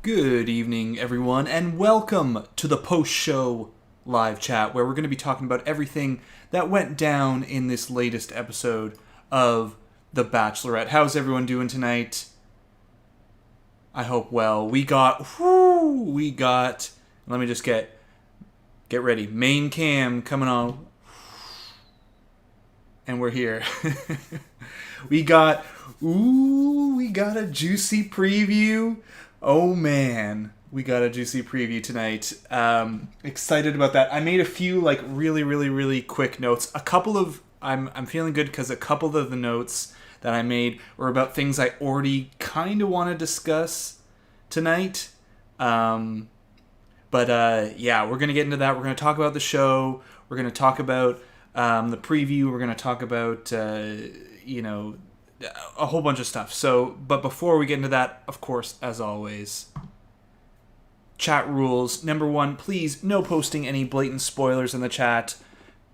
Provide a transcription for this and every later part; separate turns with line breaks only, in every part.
Good evening, everyone, and welcome to the post-show live chat where we're going to be talking about everything that went down in this latest episode of The Bachelorette. How's everyone doing tonight? I hope well. Let me just get ready. Main cam coming on. And we're here. we got a juicy preview. Oh man, we got a juicy preview tonight. Excited about that. I made a few really quick notes. I'm feeling good because a couple of the notes that I made were about things I already kind of want to discuss tonight. But we're gonna get into that. We're gonna talk about the show. We're gonna talk about the preview. We're gonna talk about a whole bunch of stuff. So, but before we get into that, of course, as always, chat rules. Number one, please, no posting any blatant spoilers in the chat.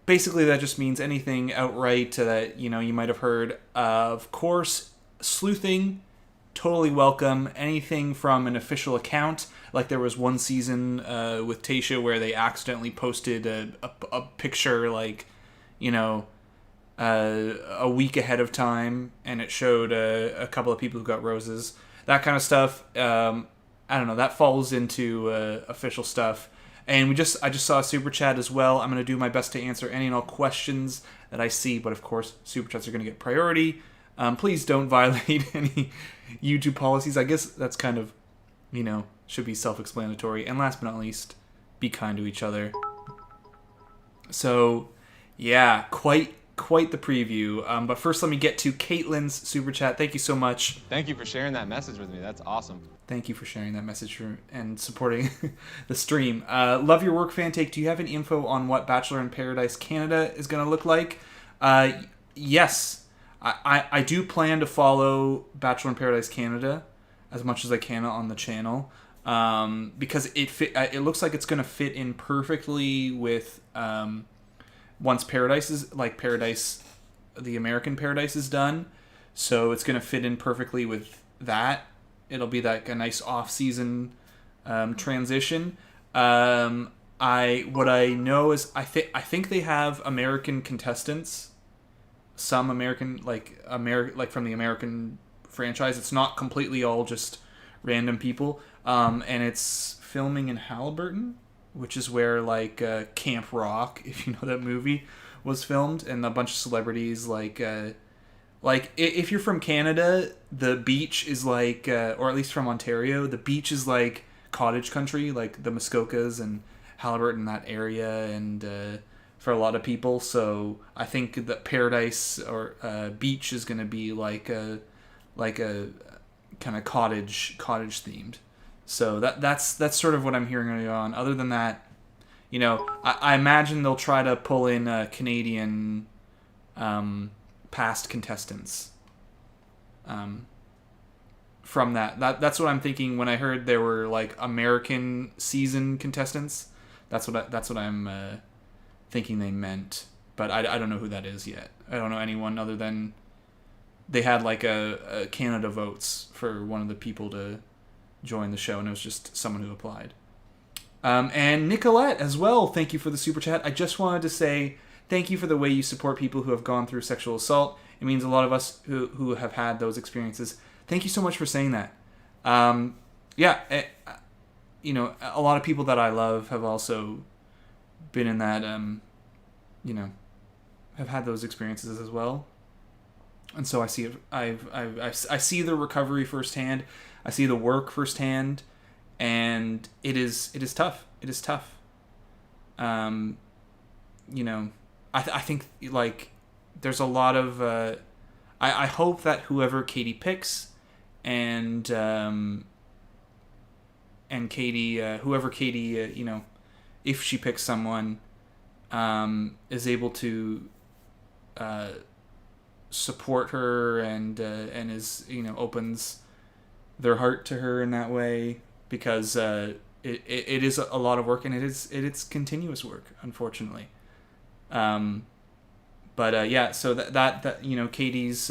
Basically, that just means anything outright that, you might have heard. Of course, sleuthing, totally welcome. Anything from an official account, like there was one season with Tasha where they accidentally posted a picture, a week ahead of time, and it showed a couple of people who got roses. That kind of stuff. I don't know. That falls into official stuff. And I just saw a super chat as well. I'm going to do my best to answer any and all questions that I see, but of course, super chats are going to get priority. Please don't violate any YouTube policies. I guess that's kind of, should be self-explanatory. And last but not least, be kind to each other. So, yeah, quite the preview. But first, let me get to Caitlin's super chat. Thank you so much.
Thank you for sharing that message with me. That's awesome.
Thank you for sharing that message and supporting the stream. Love your work, fan take. Do you have any info on what Bachelor in Paradise Canada is going to look like? Yes. I do plan to follow Bachelor in Paradise Canada as much as I can on the channel, because it looks like it's going to fit in perfectly with once the American Paradise is done. So it's going to fit in perfectly with that. It'll be like a nice off-season transition. What I know is I think they have American contestants, some American from the American franchise. It's not completely all just random people. And it's filming in Halliburton, which is where Camp Rock, if you know that movie, was filmed, and a bunch of celebrities if you're from Canada, the beach is or at least from Ontario, the beach is like cottage country, like the Muskokas and Halliburton, that area, and for a lot of people. So I think that Paradise or beach is going to be like a kind of cottage themed. So that's sort of what I'm hearing early on. Other than that, I imagine they'll try to pull in Canadian past contestants from that. That's what I'm thinking when I heard there were American season contestants. That's what I'm thinking they meant. But I don't know who that is yet. I don't know anyone other than they had a Canada votes for one of the people to join the show, and it was just someone who applied. And Nicolette as well, thank you for the super chat. I just wanted to say thank you for the way you support people who have gone through sexual assault. It means a lot of us who have had those experiences. Thank you so much for saying that. A lot of people that I love have also been in that, have had those experiences as well. And so I see I see the recovery firsthand. I see the work firsthand, and it is tough. It is tough. I think there's a lot of I hope that whoever Katie picks and Katie whoever Katie if she picks someone is able to support her and is opens their heart to her in that way, because it is a lot of work, and it's continuous work, unfortunately. So that Katie's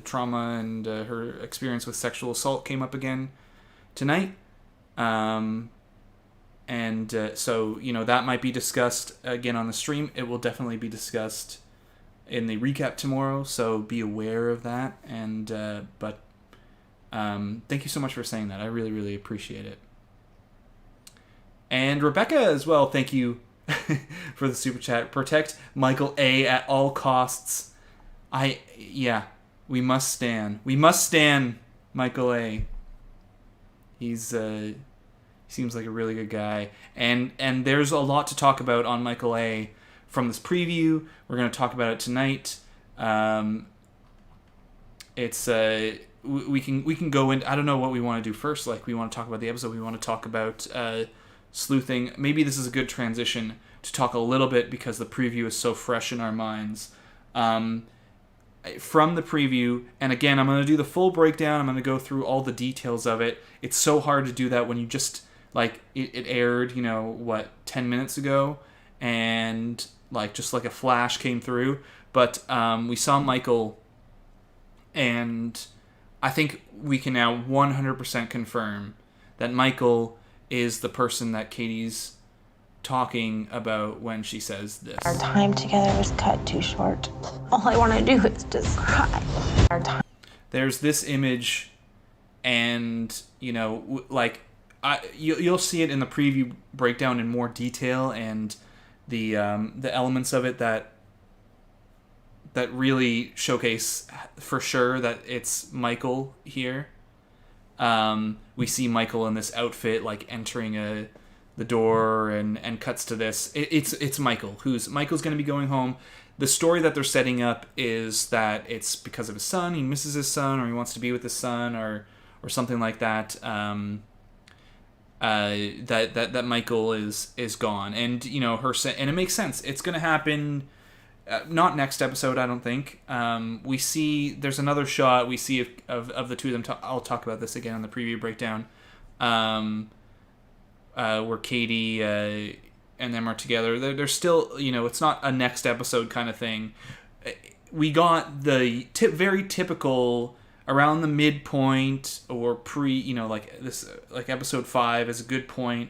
trauma and her experience with sexual assault came up again tonight. So, that might be discussed again on the stream. It will definitely be discussed in the recap tomorrow, so be aware of that. And thank you so much for saying that. I really, really appreciate it. And Rebecca as well, thank you for the super chat. Protect Michael A at all costs. We must stand. We must stand Michael A. He's seems like a really good guy. And there's a lot to talk about on Michael A. from this preview. We're going to talk about it tonight. We can go in. I don't know what we want to do first. Like, we want to talk about the episode. We want to talk about sleuthing. Maybe this is a good transition to talk a little bit, because the preview is so fresh in our minds. From the preview, and again, I'm going to do the full breakdown. I'm going to go through all the details of it. It's so hard to do that when you just, like, it aired, 10 minutes ago, and just like a flash came through. But we saw Michael, and I think we can now 100% confirm that Michael is the person that Katie's talking about when she says this.
Our time together was cut too short. All I want to do is just cry.
There's this image, and you'll see it in the preview breakdown in more detail, and the elements of it that really showcase for sure that it's Michael here. We see Michael in this outfit, like, entering the door, and cuts to this. It's Michael. Michael's going to be going home. The story that they're setting up is that it's because of his son. He misses his son, or he wants to be with his son, or something like that. That Michael is gone, and and it makes sense. It's going to happen. Not next episode, I don't think. We see there's another shot we see of the two of them. I'll talk about this again on the preview breakdown. Where Katie and them are together. They're still, it's not a next episode kind of thing. We got the very typical around the midpoint or like episode 5 is a good point.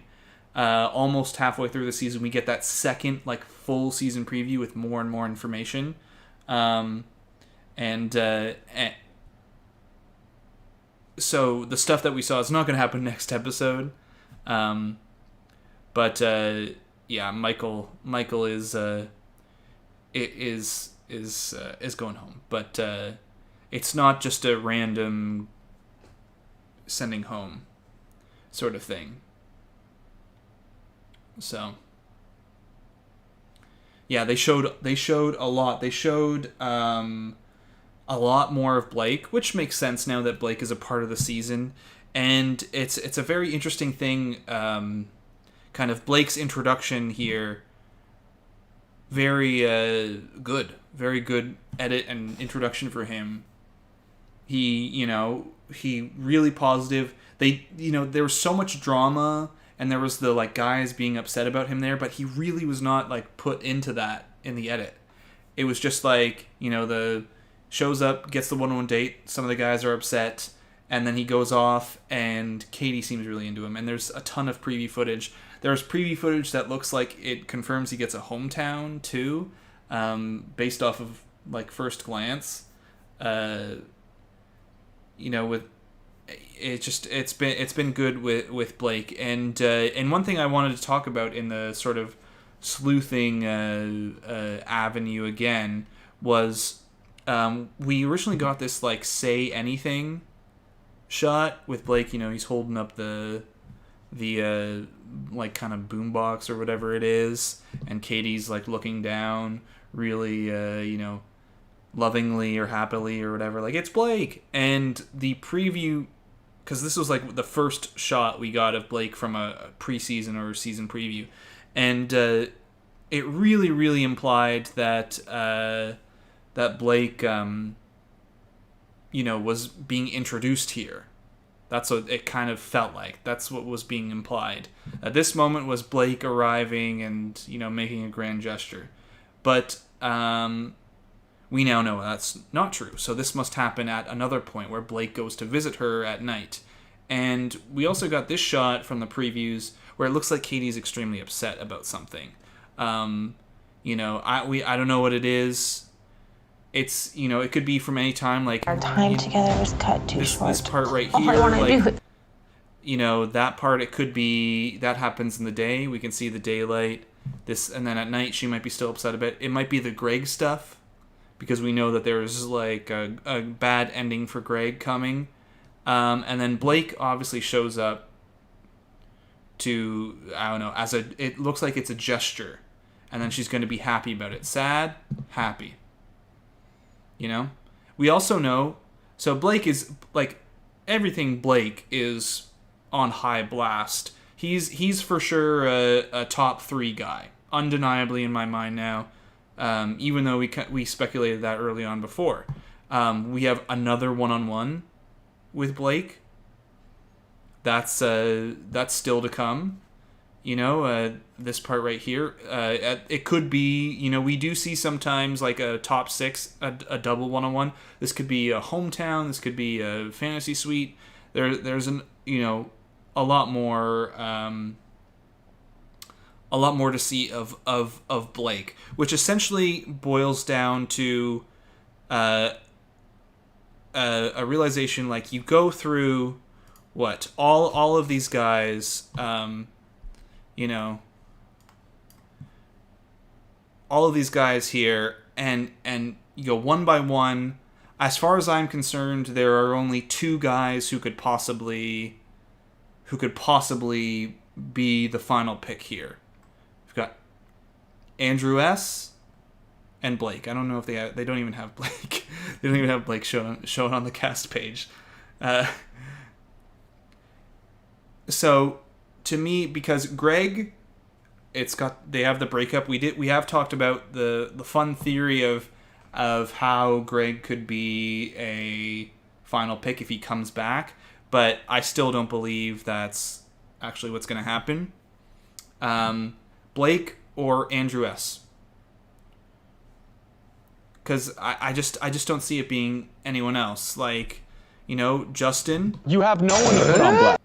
Almost halfway through the season, we get that second full season preview with more and more information. So the stuff that we saw is not going to happen next episode. Michael is going home, but it's not just a random sending home sort of thing. So they showed a lot. They showed a lot more of Blake, which makes sense now that Blake is a part of the season. And it's a very interesting thing, kind of Blake's introduction here. Very good edit and introduction for him. He really positive. There was so much drama, and there was the guys being upset about him there, but he really was not put into that in the edit. It was just the shows up, gets the one-on-one date. Some of the guys are upset. And then he goes off, and Katie seems really into him. And there's a ton of preview footage. There's preview footage that looks like it confirms he gets a hometown too, based off of first glance. With it's been good with Blake. And one thing I wanted to talk about in the sort of sleuthing avenue again was we originally got this say anything shot with Blake. He's holding up the kind of boombox or whatever it is, and Katie's looking down really lovingly or happily or whatever, it's Blake. And the preview, because this was the first shot we got of Blake from a preseason or season preview, and it really, really implied that that Blake was being introduced here. That's what it kind of felt like. That's what was being implied. This moment was Blake arriving and, making a grand gesture. But we now know that's not true. So this must happen at another point where Blake goes to visit her at night. And we also got this shot from the previews where it looks like Katie's extremely upset about something. You know, I don't know what it is. It's, you know, it could be from any time, like
Our time together was cut too short.
This part right
All
here,
I want to
like,
do is...
you know, that part, it could be that happens in the day. We can see the daylight. This, and then at night she might be still upset a bit. It might be the Greg stuff, because we know that there's like a bad ending for Greg coming. And then Blake obviously shows up to, I don't know, it looks like it's a gesture, and then she's going to be happy about it. Sad, happy. You know? We also know, so Blake is, like, everything Blake is on high blast. He's for sure a top 3 guy, undeniably in my mind now, even though we speculated that early on before. We have another one-on-one with Blake. That's still to come. You know, this part right here. It could be, you know, we do see sometimes like a top 6, a double one-on-one. This could be a hometown. This could be a fantasy suite. There's an, you know, a lot more to see of Blake, which essentially boils down to a realization, like, you go through what all of these guys, you know, all of these guys here, and you go one by one. As far as I'm concerned, there are only 2 guys who could possibly be the final pick here. We've got Andrew S. and Blake. I don't know if they don't even have Blake. They don't even have Blake shown on the cast page. So to me, because Greg, they have the breakup. We have talked about the fun theory of how Greg could be a final pick if he comes back, but I still don't believe that's actually what's going to happen. Blake or Andrew S. Because I just don't see it being anyone else. Like, you know, Justin.
You have no one to put on black.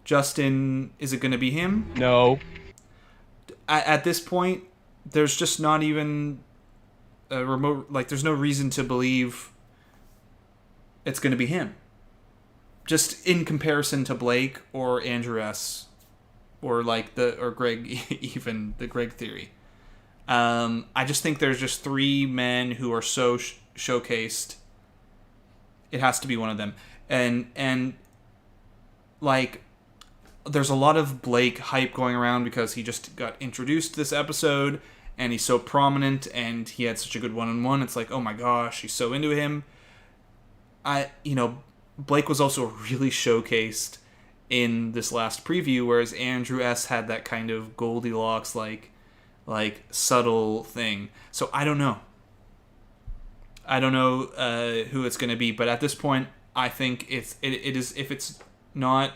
Justin, is it going to be him?
No.
At this point, there's just not even a remote, like, there's no reason to believe it's going to be him. Just in comparison to Blake or Andrew S. Or Greg, even the Greg theory. I just think there's just 3 men who are so showcased. It has to be one of them. And like, there's a lot of Blake hype going around because he just got introduced this episode and he's so prominent and he had such a good one-on-one. It's like, oh my gosh, he's so into him. Blake was also really showcased in this last preview, whereas Andrew S. had that kind of Goldilocks, like subtle thing. So I don't know. Who it's going to be, but at this point, I think it is, if it's not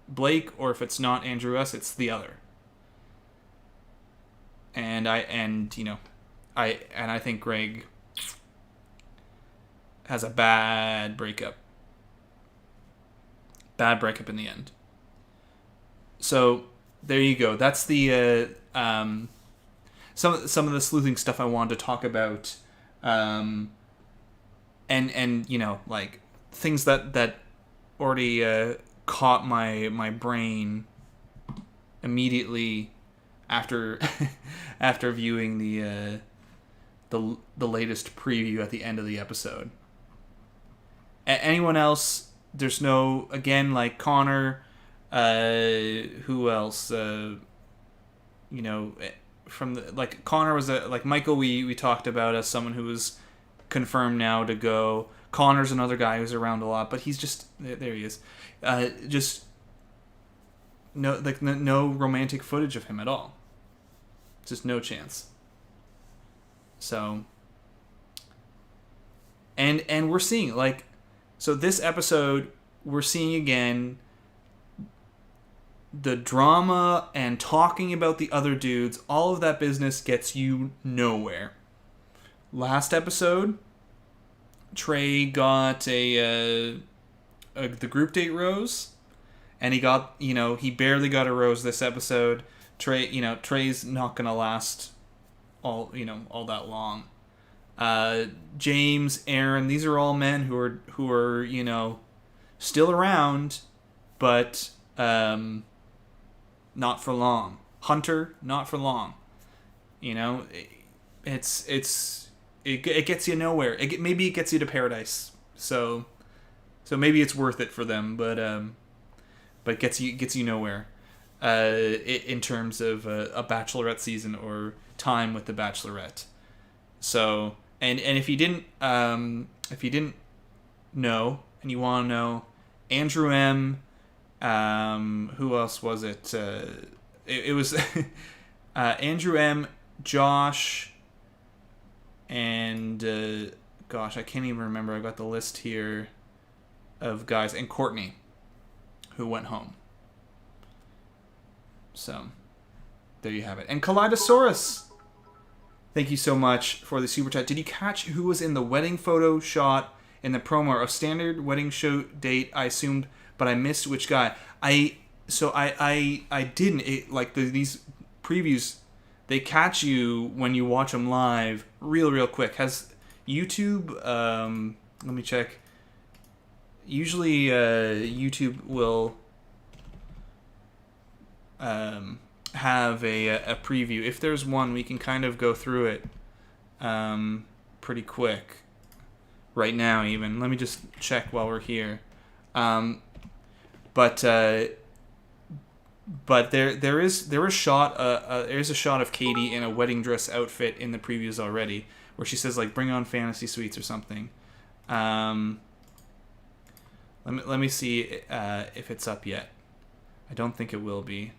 Blake or if it's not Andrew S., it's the other. And I think Greg has a bad breakup. Bad breakup in the end. So there you go. That's the some of the sleuthing stuff I wanted to talk about, and you know, like, things that already caught my brain immediately after after viewing the latest preview at the end of the episode. Anyone else? There's no, again, like Conor. Who else? From like Conor was like Michael. We talked about as someone who was confirmed now to go. Conor's another guy who's around a lot, but he's just there. He is. Just no romantic footage of him at all. Just no chance. So. And we're seeing, like, so this episode we're seeing again the drama and talking about the other dudes. All of that business gets you nowhere. Last episode, Trey got a the group date rose, and he got, he barely got a rose this episode. Trey's not gonna last all that long. James, Aaron, these are all men who are still around, but not for long. Hunter, not for long. It gets you nowhere. Maybe it gets you to paradise. So maybe it's worth it for them, but gets you nowhere. In terms of a Bachelorette season or time with the Bachelorette. So and if you didn't know and you want to know, Andrew M. Who else was it? It was Andrew M., Josh, and gosh, I can't even remember. I got the list here of guys, and Courtney, who went home. So there you have it. And Kaleidosaurus, thank you so much for the super chat. Did you catch who was in the wedding photo shot in the promo? A standard wedding show date, I assumed, but I missed which guy. I didn't. These previews, they catch you when you watch them live real quick. Has YouTube, let me check. Usually YouTube will have a preview. If there's one, we can kind of go through it pretty quick right now even. Let me just check while we're here. But there is a shot of Katie in a wedding dress outfit in the previews already, where she says like "Bring on fantasy suites" or something. Let me see if it's up yet. I don't think it will be.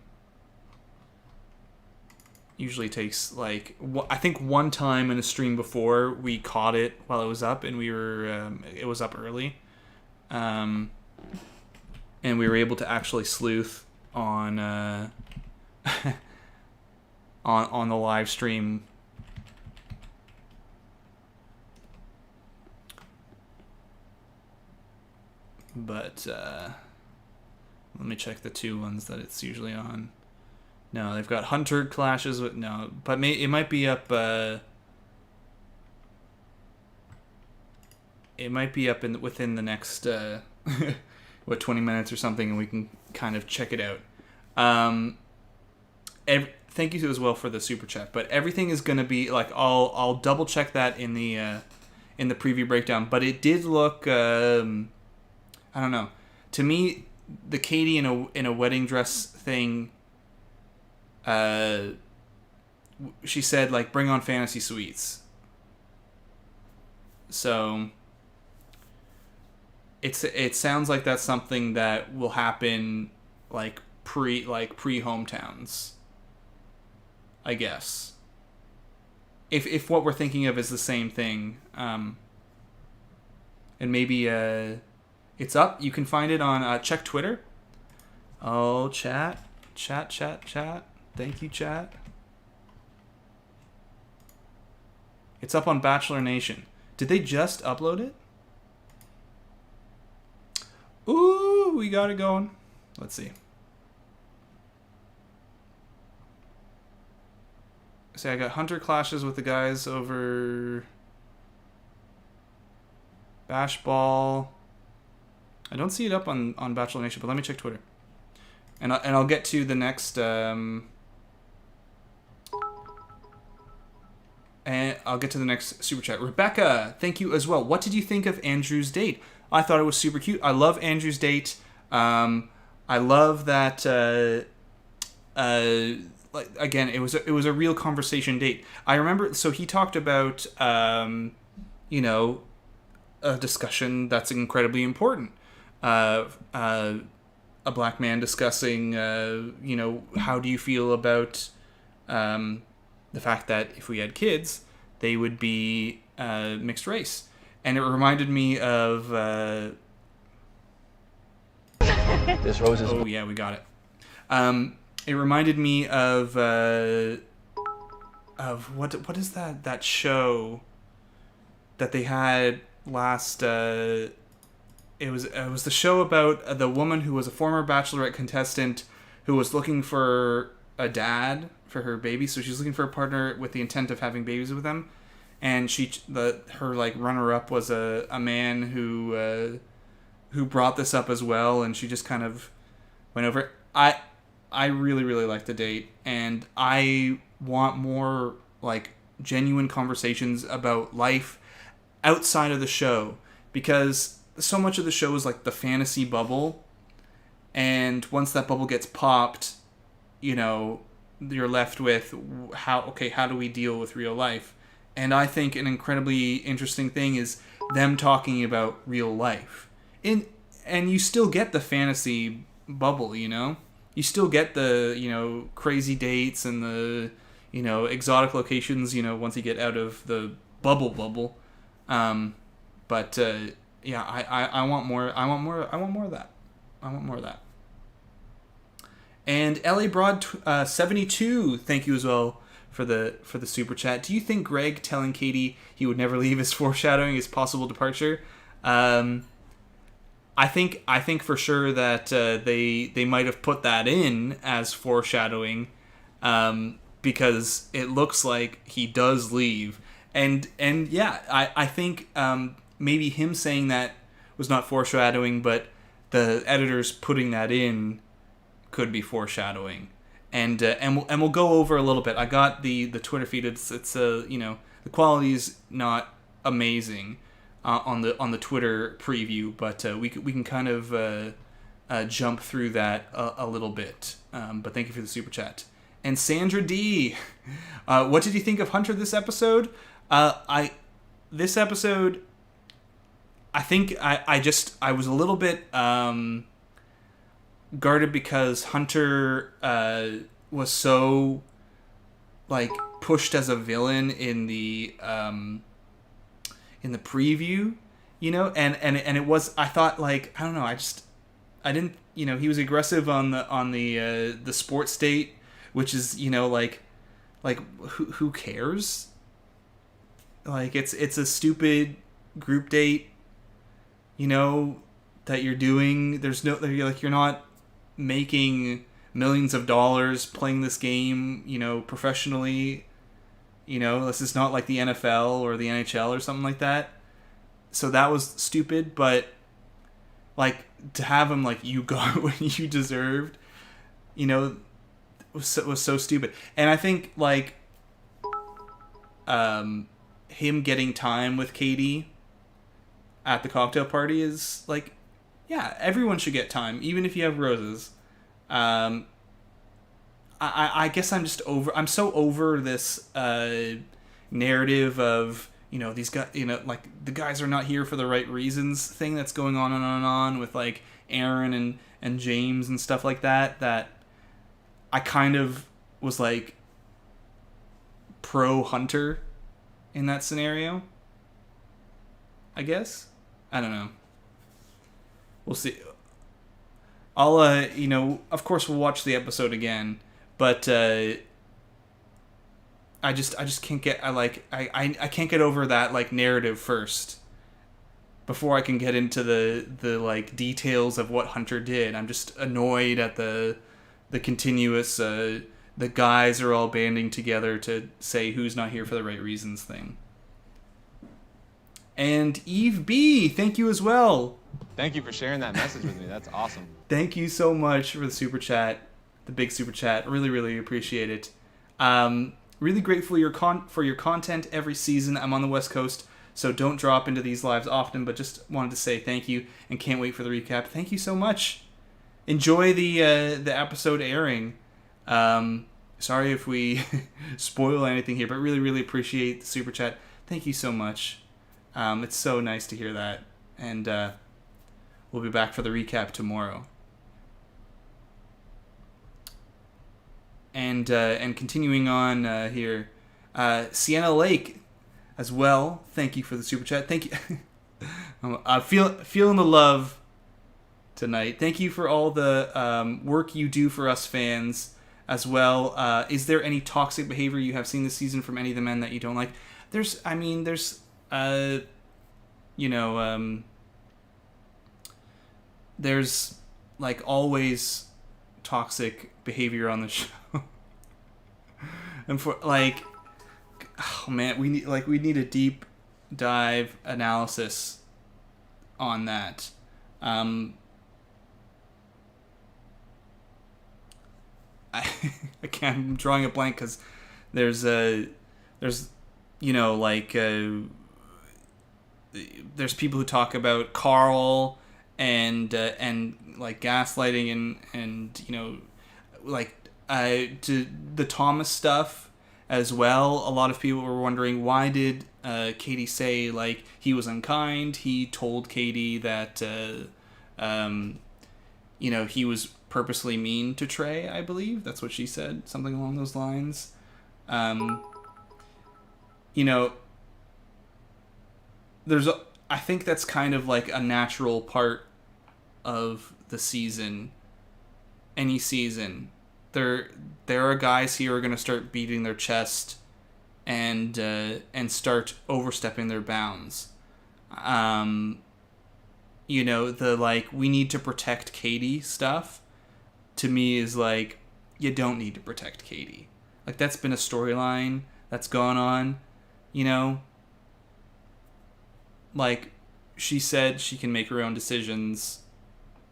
Usually takes I think one time in a stream before we caught it while it was up, and it was up early, and we were able to actually sleuth on on the live stream. But let me check the two ones that it's usually on. No, they've got Hunter clashes with but it might be up. It might be up within the next 20 minutes or something, and we can kind of check it out. Thank you as well for the super chat. But everything is gonna be I'll double check that in the preview breakdown. But it did look I don't know. To me, the Katie in a wedding dress thing. She said "Bring on fantasy suites." So it sounds like that's something that will happen pre hometowns, I guess. If what we're thinking of is the same thing, and maybe it's up. You can find it on check Twitter. Oh, chat. Thank you, chat. It's up on Bachelor Nation. Did they just upload it? Ooh, we got it going. Let's see. See, I got Hunter clashes with the guys over Bash Ball. I don't see it up on Bachelor Nation, but let me check Twitter. And I'll get to the next... And I'll get to the next super chat. Rebecca, thank you as well. What did you think of Andrew's date? I thought it was super cute. I love Andrew's date. I love that. Again, it was a real conversation date. I remember. So he talked about a discussion that's incredibly important. A black man discussing how do you feel about the fact that if we had kids, they would be mixed race. And it reminded me of...
This rose is...
Oh, yeah, we got it. It reminded me of what is that show that they had last... it it was the show about the woman who was a former Bachelorette contestant who was looking for a dad for her baby. So she's looking for a partner with the intent of having babies with them. And her like runner up was a man who brought this up as well, and she just kind of went over it. I really, really like the date, and I want more like genuine conversations about life outside of the show, because so much of the show is like the fantasy bubble, and once that bubble gets popped, you know, you're left with how do we deal with real life? And I think an incredibly interesting thing is them talking about real life. And you still get the fantasy bubble, you know? You still get the, you know, crazy dates and the, you know, exotic locations, you know, once you get out of the bubble. Yeah, I want more of that. I want more of that. And LA Broad 72, thank you as well for the super chat. Do you think Greg telling Katie he would never leave is foreshadowing his possible departure? I think for sure that they might have put that in as foreshadowing, because it looks like he does leave, and yeah, I think maybe him saying that was not foreshadowing, but the editors putting that in could be foreshadowing. And we'll go over a little bit. I got the Twitter feed. It's you know, the quality is not amazing on the Twitter preview, but we can kind of jump through that a little bit. But thank you for the super chat. And Sandra D, what did you think of Hunter this episode? I think I was a little bit guarded because Hunter was so like pushed as a villain in the preview, you know, and it was, I thought, like, I don't know, I didn't, you know, he was aggressive on the sports date, which is, you know, like who cares? Like, it's a stupid group date, you know, that you're doing. There's no, you're not making millions of dollars playing this game, you know, professionally. You know, this is not like the NFL or the NHL or something like that. So that was stupid, but like to have him like, you got what you deserved, you know, was so stupid. And I think like him getting time with Katie at the cocktail party is like, yeah, everyone should get time, even if you have roses. I guess I'm so over this narrative of, you know, these guys, you know, like the guys are not here for the right reasons thing that's going on and on with like Aaron and James and stuff like that, that I kind of was like pro Hunter in that scenario, I guess. I don't know. We'll see. I'll, you know, of course we'll watch the episode again, but I just can't get, I can't get over that like narrative first before I can get into the like details of what Hunter did. I'm just annoyed at the continuous the guys are all banding together to say who's not here for the right reasons thing. And Eve B, thank you as well.
Thank you for sharing that message with me. That's awesome.
Thank you so much for the super chat, the big super chat. Really, really appreciate it. Really grateful for your content every season. I'm on the West Coast, so don't drop into these lives often, but just wanted to say thank you and can't wait for the recap. Thank you so much. Enjoy the episode airing. Sorry if we spoil anything here, but really, really appreciate the super chat. Thank you so much. It's so nice to hear that. And we'll be back for the recap tomorrow. And continuing on here, Sienna Lake as well. Thank you for the super chat. Thank you. I'm feeling the love tonight. Thank you for all the work you do for us fans as well. Is there any toxic behavior you have seen this season from any of the men that you don't like? There's you know, there's like always toxic behavior on the show. And for like, oh man, we need a deep dive analysis on that. I'm drawing a blank because there's there's people who talk about Carl and like gaslighting and to the Thomas stuff as well. A lot of people were wondering, why did Katie say like he was unkind? He told Katie that he was purposely mean to Trey, I believe. That's what she said, something along those lines. I think that's kind of like a natural part of the season. Any season, there are guys here who are going to start beating their chest and start overstepping their bounds. The like, we need to protect Katie stuff, to me is like, you don't need to protect Katie. Like, that's been a storyline that's gone on, Like, she said she can make her own decisions.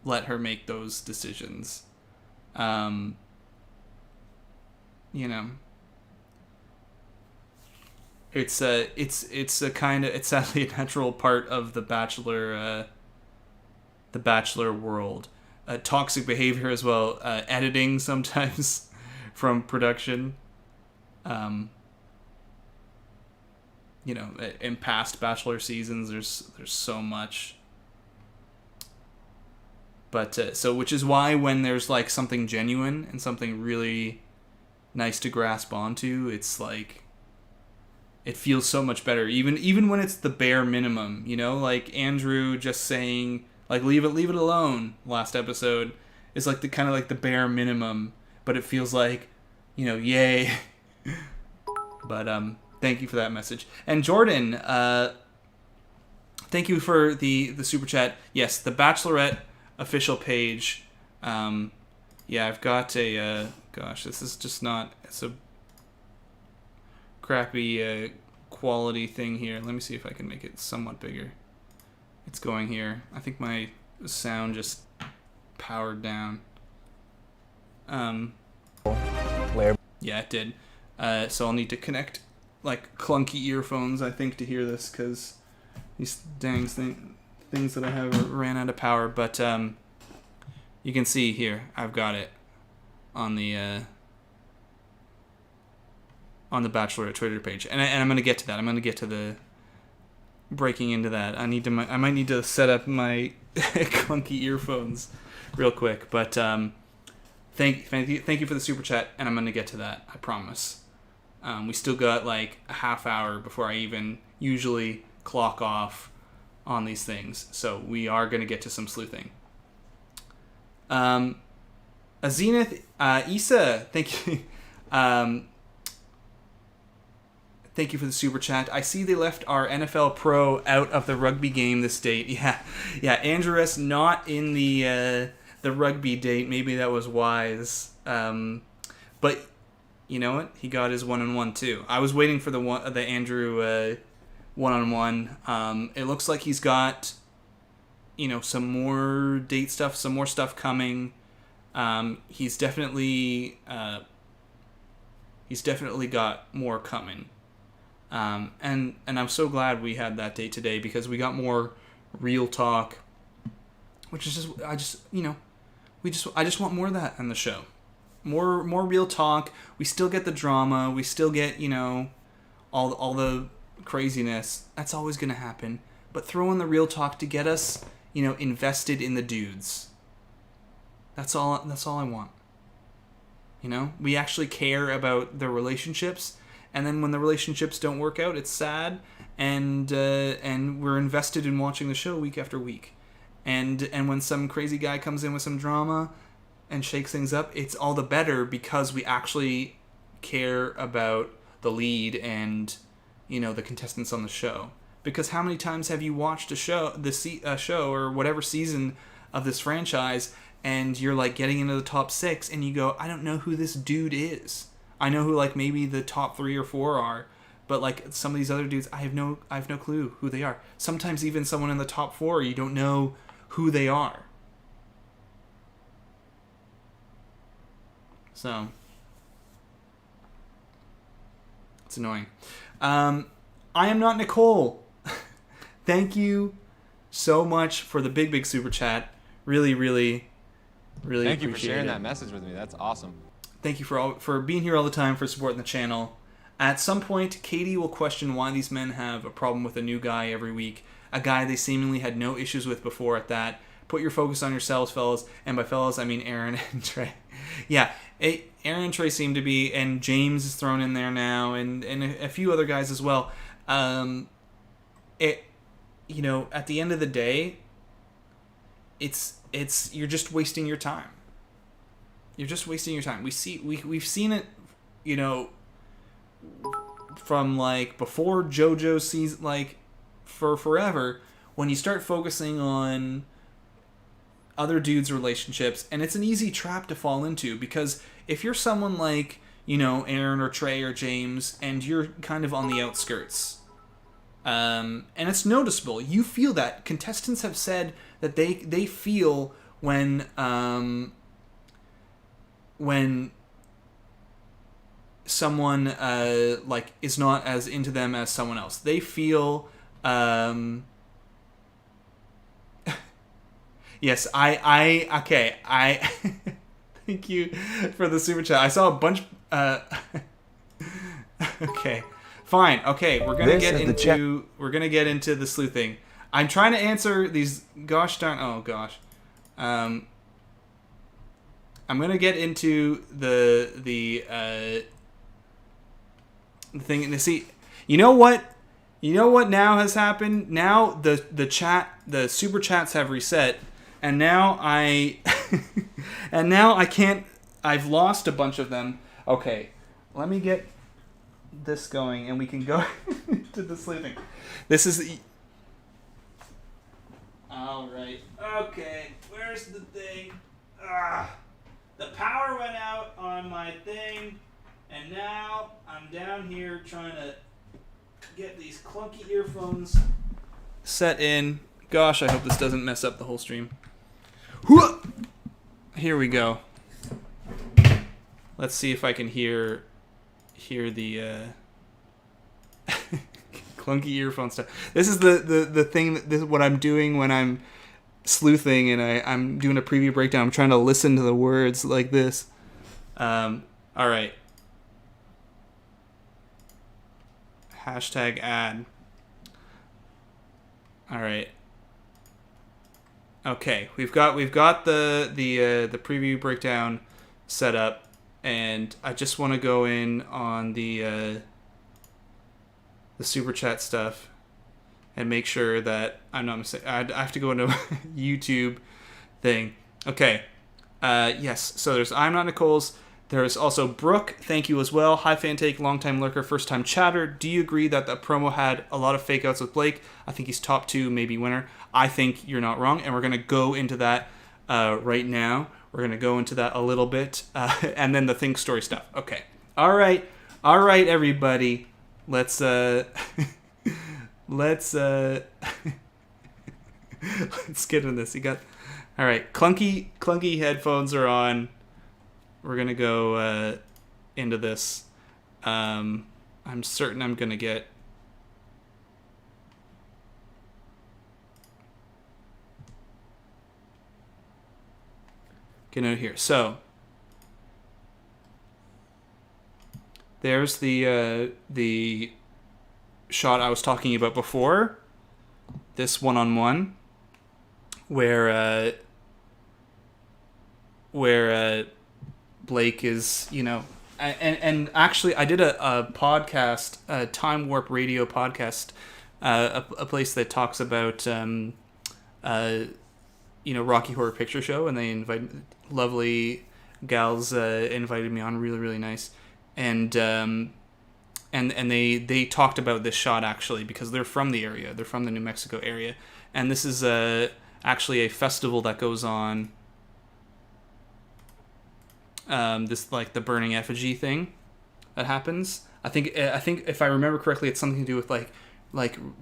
Let her make those decisions. It's sadly a natural part of the Bachelor world. Toxic behavior as well. Editing sometimes from production. In past Bachelor seasons, there's so much. But which is why when there's like something genuine and something really nice to grasp onto, it's like, it feels so much better. Even when it's the bare minimum, like Andrew just saying like leave it alone last episode is like the kind of like the bare minimum, but it feels like, yay. But thank you for that message. And Jordan, thank you for the super chat. Yes, the Bachelorette official page. I've got a this is just not, it's a crappy quality thing here. Let me see if I can make it somewhat bigger. It's going here. I think my sound just powered down. Yeah, it did. So I'll need to connect like clunky earphones, I think, to hear this, because these dang things that I have ran out of power. But you can see here, I've got it on the Bachelorette Twitter page, and I'm gonna get to that. I'm gonna get to the breaking into that. I might need to set up my clunky earphones real quick. But thank you for the super chat, and I'm gonna get to that. I promise. We still got like a half hour before I even usually clock off on these things, so we are gonna get to some sleuthing. Zenith, Issa, thank you. Thank you for the super chat. I see they left our NFL pro out of the rugby game this date. Yeah. Andrew S. not in the rugby date. Maybe that was wise. But you know what? He got his 1-on-1 too. I was waiting for the Andrew 1-on-1. It looks like he's got some more date stuff, some more stuff coming. He's definitely got more coming. And I'm so glad we had that date today, because we got more real talk, which is I just want more of that on the show. More real talk. We still get the drama. We still get, all the craziness. That's always going to happen. But throw in the real talk to get us, invested in the dudes. That's all I want. We actually care about their relationships. And then when the relationships don't work out, it's sad, and we're invested in watching the show week after week. And when some crazy guy comes in with some drama and shakes things up, it's all the better, because we actually care about the lead and the contestants on the show. Because how many times have you watched a show, show or whatever season of this franchise, and you're like getting into the top 6, and you go, I don't know who this dude is. I know who like maybe the top 3 or 4 are, but like some of these other dudes, I have no clue who they are. Sometimes even someone in the top 4, you don't know who they are. So it's annoying. I am not Nicole. Thank you so much for the big super chat. Really
Thank you for
appreciate
sharing
it.
that message with me. That's awesome.
Thank you for being here all the time, for supporting the channel. At some point, Katie will question why these men have a problem with a new guy every week, a guy they seemingly had no issues with before at that. Put your focus on yourselves, fellas. And by fellas, I mean Aaron and Trey. Yeah, Aaron and Trey seem to be, and James is thrown in there now, and a few other guys as well. At the end of the day, it's you're just wasting your time. You're just wasting your time. We've seen it, from like before JoJo's season, like for forever, when you start focusing on other dudes' relationships, and it's an easy trap to fall into, because if you're someone like, Aaron or Trey or James, and you're kind of on the outskirts, and it's noticeable, you feel that. Contestants have said that they feel when someone like is not as into them as someone else. They feel yes, I thank you for the super chat. I saw a bunch okay. Fine. Okay, we're going to get into the sleuthing. I'm trying to answer these gosh darn I'm going to get into the thing to see. You know what now has happened? Now the super chats have reset, and now I can't. I've lost a bunch of them. Okay, let me get this going, and we can go to the sleuthing. This is all right. Okay, where's the thing? The power went out on my thing, and now I'm down here trying to get these clunky earphones set in. Gosh, I hope this doesn't mess up the whole stream. Here we go. Let's see if I can hear the clunky earphone stuff. This is the thing. This is what I'm doing when I'm sleuthing, and I'm doing a preview breakdown. I'm trying to listen to the words like this. All right. Hashtag ad. All right. Okay, we've got the preview breakdown set up, and I just want to go in on the super chat stuff and make sure that I'm not mistaken. I have to go into YouTube thing. Okay. Yes. So there's I'm Not Nicole's. There's also Brooke. Thank you as well. Hi, fan take, long time lurker, first time chatter. Do you agree that the promo had a lot of fake outs with Blake? I think he's top 2, maybe winner. I think you're not wrong, and we're gonna go into that right now. We're gonna go into that a little bit, and then the Think Story stuff. Okay. All right, everybody. Let's let's get into this. You got all right. Clunky headphones are on. We're gonna go into this. I'm certain I'm gonna get. Get out here. So there's the shot I was talking about before. This one-on-one, where Blake is, and actually I did a podcast, a Time Warp Radio podcast, a place that talks about Rocky Horror Picture Show, and they invite lovely gals invited me on, really nice, and they talked about this shot actually because they're from the area, they're from the New Mexico area, and this is actually a festival that goes on. This like the burning effigy thing that happens. I think if I remember correctly, it's something to do with like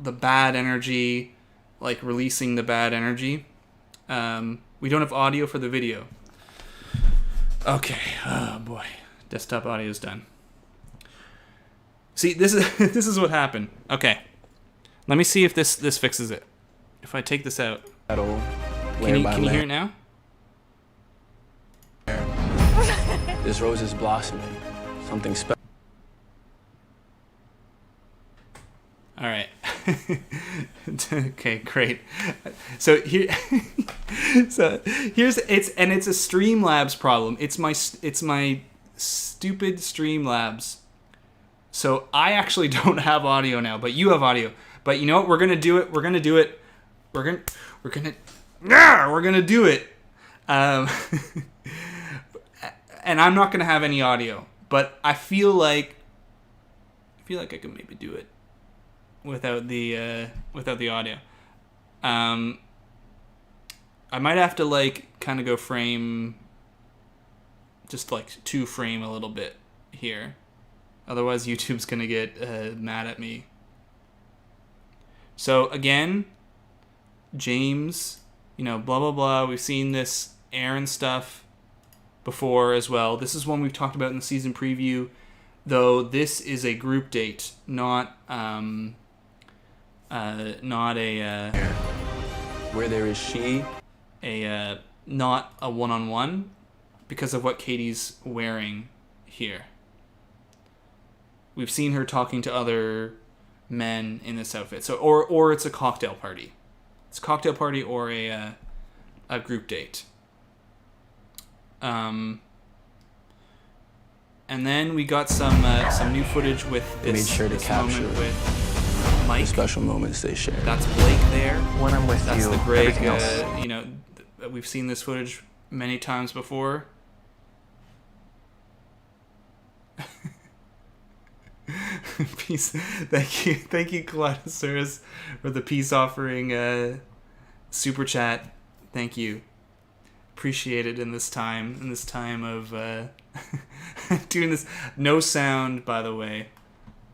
the bad energy, like releasing the bad energy. We don't have audio for the video. Okay. Oh boy, desktop audio is done. See, this is what happened. Okay, let me see if this fixes it. If I take this out, can you hear it now?
This rose is blossoming. Something special.
All right. Okay, great. So here's it's a Streamlabs problem. It's my stupid Streamlabs. So I actually don't have audio now, but you have audio. But you know what? We're gonna do it. We're gonna do it. We're gonna do it. And I'm not gonna have any audio, but I feel like I could maybe do it without the audio. I might have to like kind of go frame, just like 2 frame a little bit here. Otherwise, YouTube's gonna get mad at me. So again, James, blah blah blah. We've seen this Aaron stuff before as well. This is one we've talked about in the season preview, though this is a group date, not a
where there is she,
not a one-on-one, because of what Katie's wearing here. We've seen her talking to other men in this outfit. So or it's a cocktail party. It's a cocktail party or a group date. And then we got some new footage with
made sure to capture
moment with Mike.
the special moments they share.
That's Blake there.
When I'm with
That's
you,
the Greg.
everything else.
We've seen this footage many times before. Peace. Thank you, Kaleidosaurus, for the peace offering super chat. Thank you. Appreciate it in this time of doing this. No sound, by the way.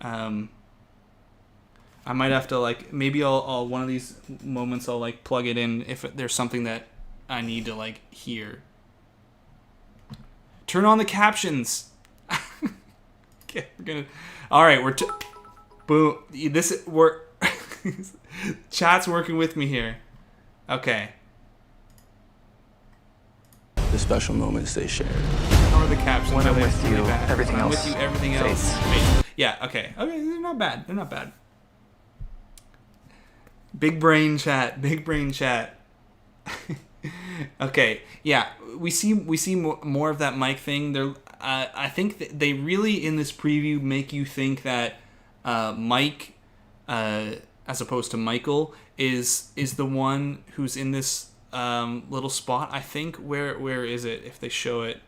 I might have to maybe I'll one of these moments I'll plug it in if there's something that I need to hear. Turn on the captions. Okay, we're gonna. All right, boom. We're chat's working with me here. Okay.
The special moments they share.
How are the captions?
When I'm
Are they
with
really
you,
bad?
everything
When I'm
else
with you, everything else.
fades.
Yeah. Okay. They're not bad. Big brain chat. Okay. Yeah. We see more of that Mike thing. I think they really in this preview make you think that Mike, as opposed to Michael, is the one who's in this little spot. I think where is it if they show it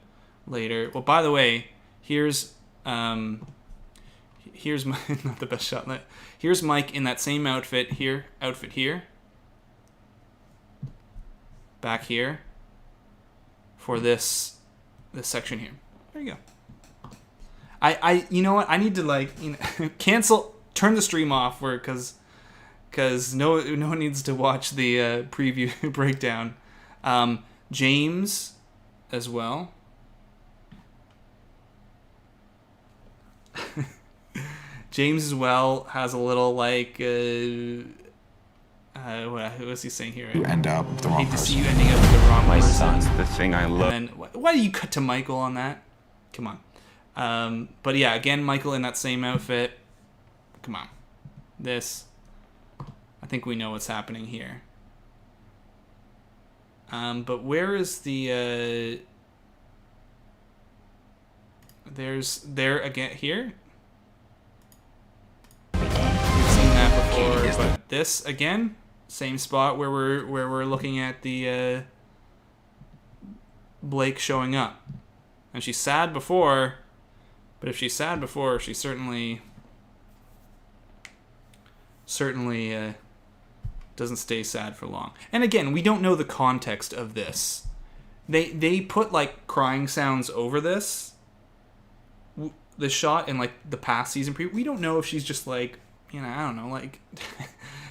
later? Well, by the way, here's my not the best shot. Here's Mike in that same outfit here. Back here for this section here. There you go. I you know what? I need to turn the stream off because no one needs to watch the preview breakdown. James as well. James as well has a little what was he saying here?
You end up with the wrong
Hate to see
person.
you ending up with the wrong
My
person.
son's the thing I love.
And then why do you cut to Michael on that? Come on. But yeah, again, Michael in that same outfit. Come on. This. I think we know what's happening here. But where is the there again here? We've seen that before, but this again, same spot where we're looking at the Blake showing up. And she's sad before, but if she's sad before, she certainly Doesn't stay sad for long. And again, we don't know the context of this. They put like crying sounds over this shot in like the past season we don't know if she's just like, you know, I don't know, like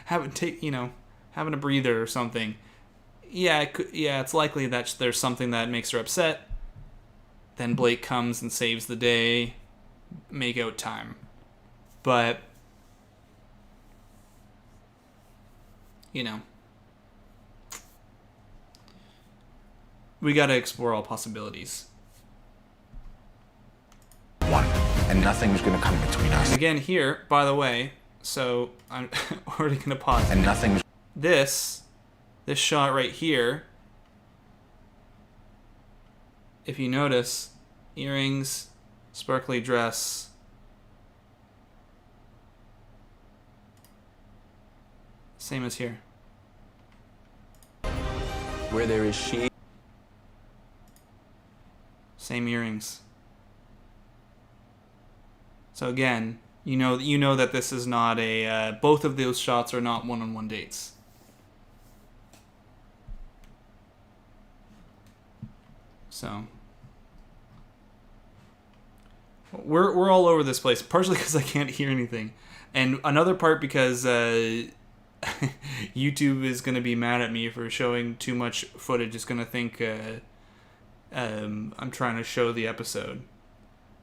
having a breather or something. Yeah, it's likely that there's something that makes her upset. Then Blake comes and saves the day. Make out time. But you know, we got to explore all possibilities.
One, and nothing's gonna come between us.
Again, here, by the way, so I'm already gonna pause.
And nothing's.
This shot right here. If you notice, earrings, sparkly dress. Same as here.
Where there is she.
Same earrings. So again, you know that this is not a. Both of those shots are not one-on-one dates. So we're all over this place, partially because I can't hear anything, and another part because YouTube is going to be mad at me for showing too much footage. It's going to think I'm trying to show the episode,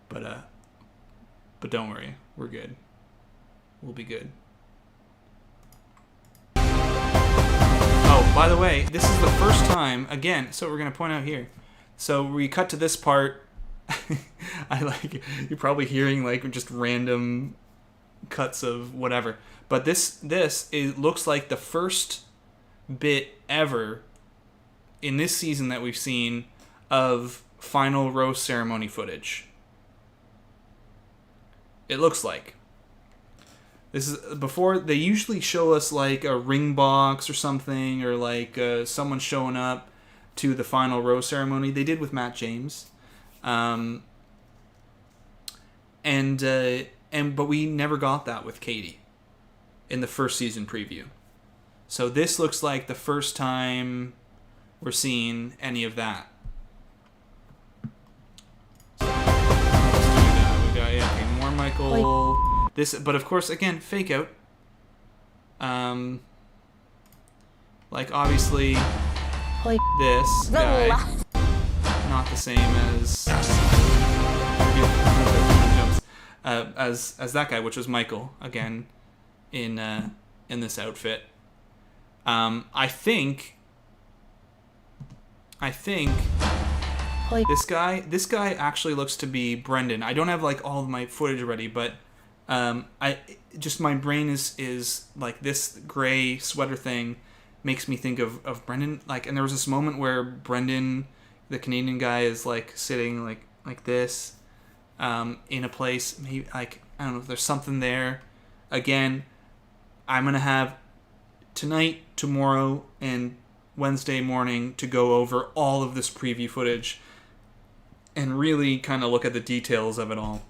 but don't worry, we're good. We'll be good. Oh, by the way, this is the first time again. So we're going to point out here. So we cut to this part. You're probably hearing like just random cuts of whatever. But this looks like the first bit ever in this season that we've seen of final rose ceremony footage. It looks like. This is before they usually show us like a ring box or something, or like someone showing up to the final rose ceremony. They did with Matt James. But we never got that with Katie in the first season preview. So this looks like the first time we're seeing any of that. So, we got more Michael. This, but of course, again, fake out. Like obviously, this guy not the same as as that guy, which was Michael again in this outfit. I think this guy actually looks to be Brendan. I don't have like all of my footage ready, but my brain is like this gray sweater thing makes me think of Brendan. Like, and there was this moment where Brendan, the Canadian guy, is like sitting like this in a place, maybe like, I don't know if there's something there. Again, I'm gonna have tonight, tomorrow, and Wednesday morning to go over all of this preview footage and really kind of look at the details of it all.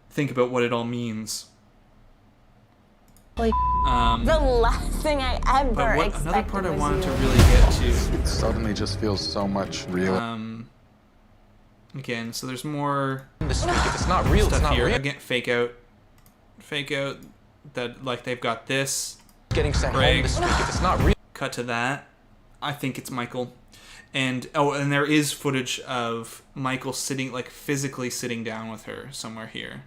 Think about what it all means.
The last thing I ever expected.
Another part I wanted to really get to.
It suddenly just feels so much real.
Again, so there's more
If it's not real,
stuff
it's not
here.
real.
Again, fake out that like they've got this.
Getting sent home
Greg.
this week. If it's not real.
Cut to that. I think it's Michael. And there is footage of Michael sitting, like physically sitting down with her somewhere here.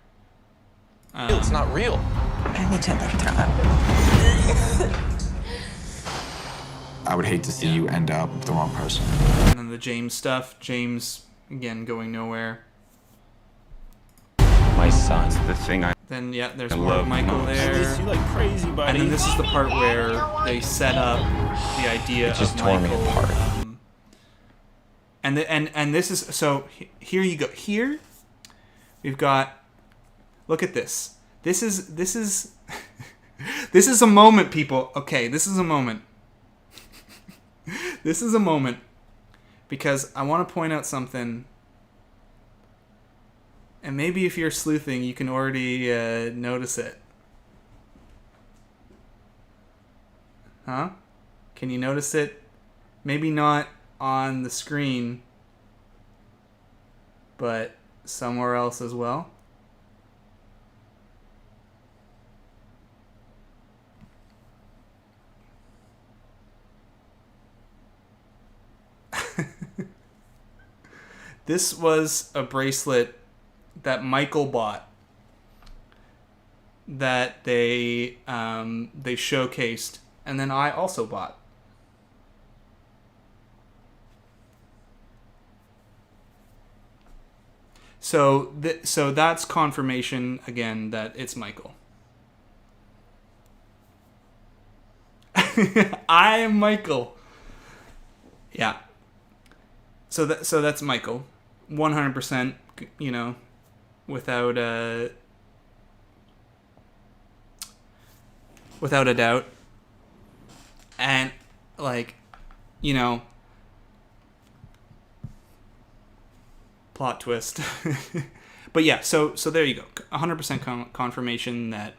It's not real.
I need to throw up.
I would hate to see you end up with the wrong person.
And then the James stuff. James, again, going nowhere.
My son's the thing I
Then, yeah, there's
I
more of
love
Michael
most.
there.
You like crazy, buddy.
And then this is the part where they set up the idea
It just
of
tore me
Michael.
apart.
And this is, so here you go. Here we've got, look at this. This is this is a moment, people. Okay, this is a moment. This is a moment because I want to point out something. And maybe if you're sleuthing, you can already notice it. Huh? Can you notice it? Maybe not on the screen, but somewhere else as well. This was a bracelet that Michael bought that they showcased, and then I also bought. So that's confirmation again that it's Michael. I am Michael. Yeah. So that's Michael, 100%. You know, without a doubt. And like, you know, plot twist. But yeah, so there you go. 100% confirmation that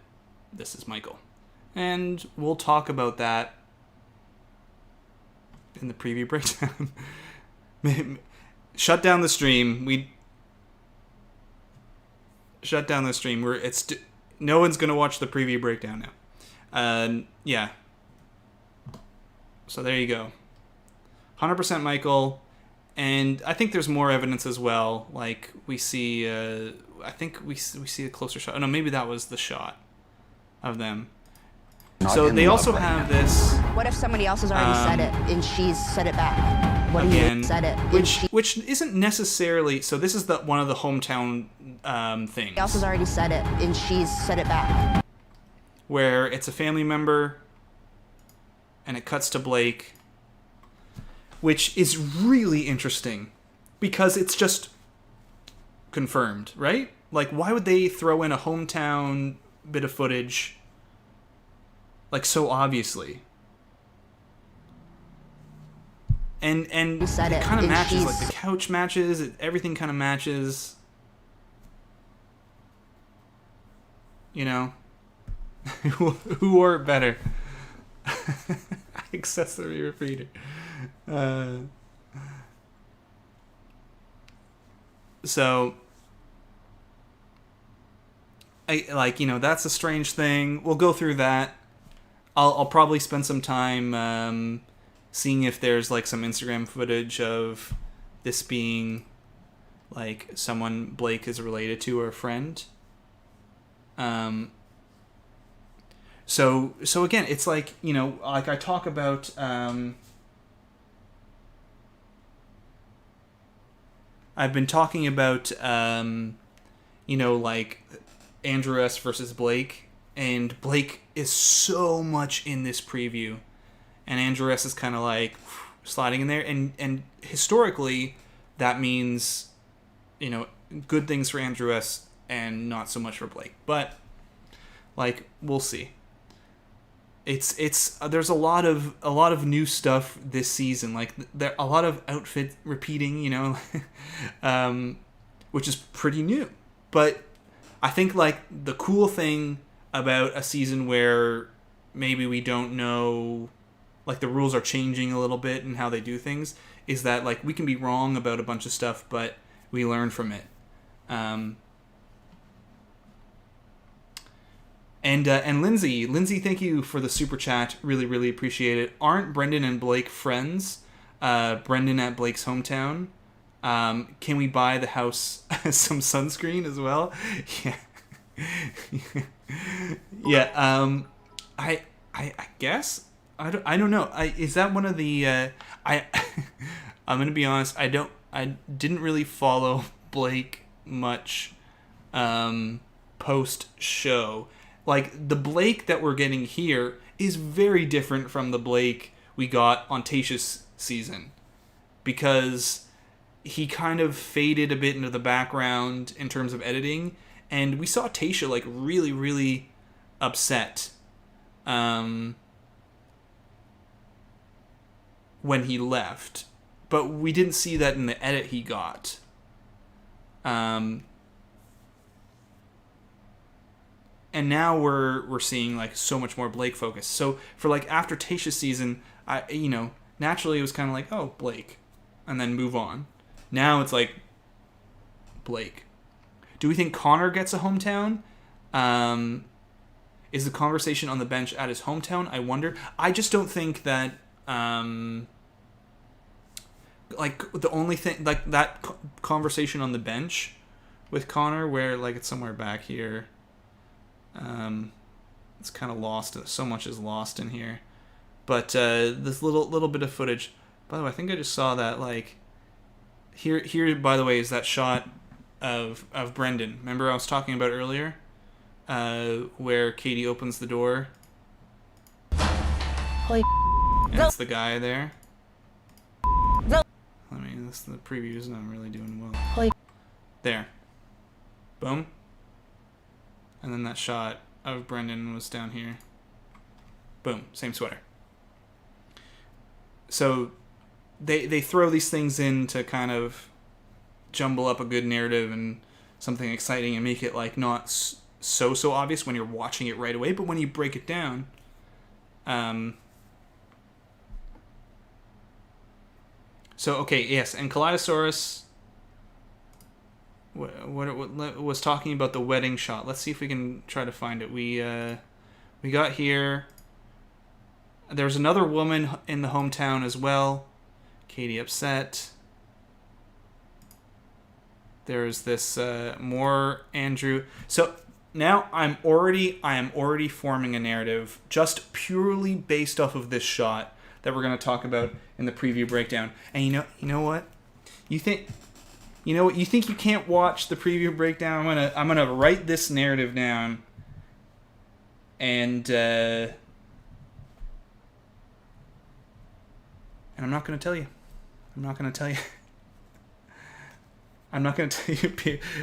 this is Michael. And we'll talk about that in the preview breakdown. Shut down the stream. Shut down the stream. No one's going to watch the preview breakdown now. Yeah. So there you go. 100% Michael. And I think there's more evidence as well. Like we see, I think we see a closer shot. Oh no, maybe that was the shot of them. So they also have this.
What if somebody else has already said it and she's said it back? What
again,
if you said it?
Which isn't necessarily. So this is one of the hometown things.
Somebody else has already said it and she's said it back.
Where it's a family member, and it cuts to Blake. Which is really interesting because it's just confirmed, right? Like, why would they throw in a hometown bit of footage, like, so obviously? And it kind of matches, like, the couch matches, everything kind of matches. You know? Who wore it better? Accessory repeater. So that's a strange thing. We'll go through that. I'll probably spend some time seeing if there's like some Instagram footage of this being like someone Blake is related to or a friend. So again, it's like, you know, like I talk about I've been talking about you know, like Andrew S versus Blake, and Blake is so much in this preview, and Andrew S is kind of like sliding in there, and historically that means, you know, good things for Andrew S and not so much for Blake, but like we'll see. It's there's a lot of new stuff this season. Like there a lot of outfit repeating, you know, which is pretty new. But I think like the cool thing about a season where maybe we don't know, like the rules are changing a little bit and how they do things, is that like we can be wrong about a bunch of stuff, but we learn from it. And Lindsay, thank you for the super chat. Really, really appreciate it. Aren't Brendan and Blake friends? Brendan at Blake's hometown. Can we buy the house some sunscreen as well? Yeah. Yeah. I guess I don't know. Is that one of the I'm gonna be honest. I didn't really follow Blake much post show. Like, the Blake that we're getting here is very different from the Blake we got on Tayshia's season. Because he kind of faded a bit into the background in terms of editing. And we saw Tayshia, like, really, really upset when he left. But we didn't see that in the edit he got. And now we're seeing like so much more Blake focus. So for like after Tayshia's season, naturally it was kind of like, oh, Blake, and then move on. Now it's like, Blake. Do we think Conor gets a hometown? Is the conversation on the bench at his hometown? I wonder. I just don't think that, the only thing, like, that conversation on the bench with Conor, where, like, it's somewhere back here. It's kind of lost. So much is lost in here. But this little bit of footage. By the way, I think I just saw that, like, here. By the way, is that shot of Brendan. Remember I was talking about earlier, where Katie opens the door.
Holy
and it's the guy there. I mean, the preview's not really doing well.
Holy
there. Boom. And then that shot of Brendan was down here. Boom. Same sweater. So they throw these things in to kind of jumble up a good narrative and something exciting and make it like not so obvious when you're watching it right away, but when you break it down, so okay, yes, and Kaleidosaurus what was talking about the wedding shot. Let's see if we can try to find it. We got here. There's another woman in the hometown as well. Katie upset. There's this more Andrew. So now I am already forming a narrative just purely based off of this shot that we're going to talk about in the preview breakdown. And you know what? You think you can't watch the preview breakdown? I'm gonna write this narrative down, and I'm not gonna tell you. I'm not gonna tell you.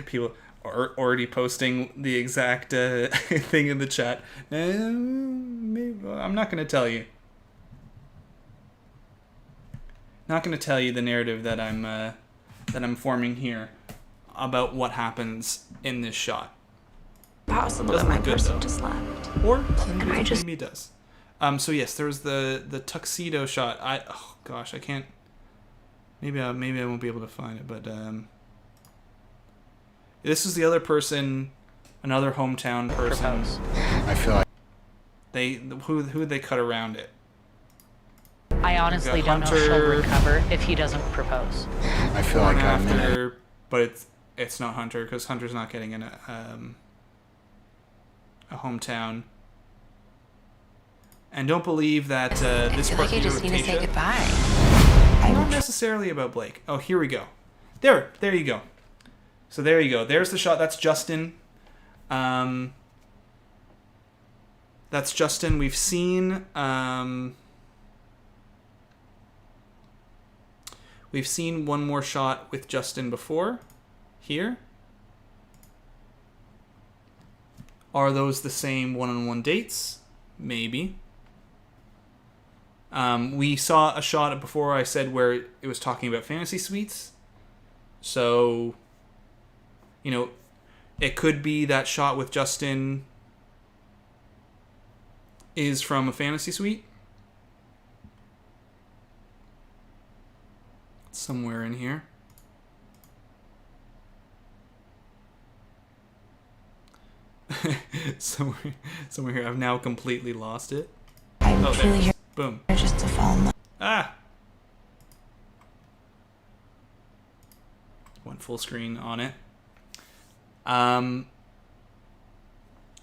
People are already posting the exact thing in the chat. I'm not gonna tell you. Not gonna tell you the narrative that I'm forming here about what happens in this shot.
possible that my person just left.
Or
I just
maybe it does. So yes, there was the tuxedo shot. I can't. Maybe I won't be able to find it, but this is the other person, another hometown person.
I feel like
who they cut around it.
I honestly don't know if
Hunter.
she'll recover if he doesn't propose.
I feel like I'm in it.
After, but it's not Hunter, because Hunter's not getting in a hometown. And don't believe that this
I feel
part
like I
here
just
with
need to say
Tasha-
goodbye.
Not necessarily about Blake. Oh, here we go. There you go. So there you go. There's the shot. That's Justin. That's Justin. We've seen one more shot with Justin before. Here. Are those the same one-on-one dates? Maybe. We saw a shot before, I said, where it was talking about fantasy suites. So, it could be that shot with Justin is from a fantasy suite. Somewhere in here. somewhere here. I've now completely lost it.
I'm
Oh,
truly
there.
here
Boom.
just to fall in love.
Ah! Went full screen on it.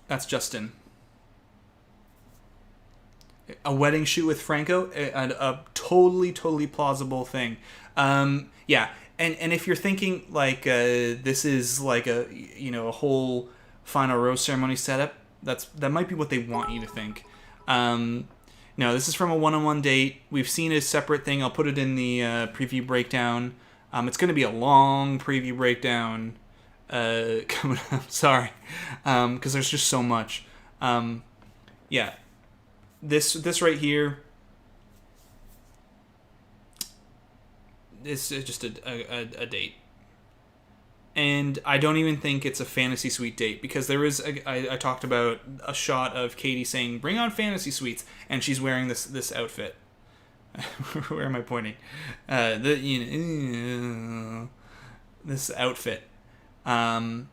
That's Justin. A wedding shoot with Franco, a totally plausible thing. Yeah, and if you're thinking like this is like a whole final rose ceremony setup, that might be what they want you to think. No, this is from a one-on-one date. We've seen a separate thing. I'll put it in the preview breakdown. It's going to be a long preview breakdown coming up. Sorry, because there's just so much. Yeah, this right here is just a date. And I don't even think it's a fantasy suite date, because there is I talked about a shot of Katie saying, "Bring on fantasy suites," and she's wearing this outfit. Where am I pointing? This outfit. But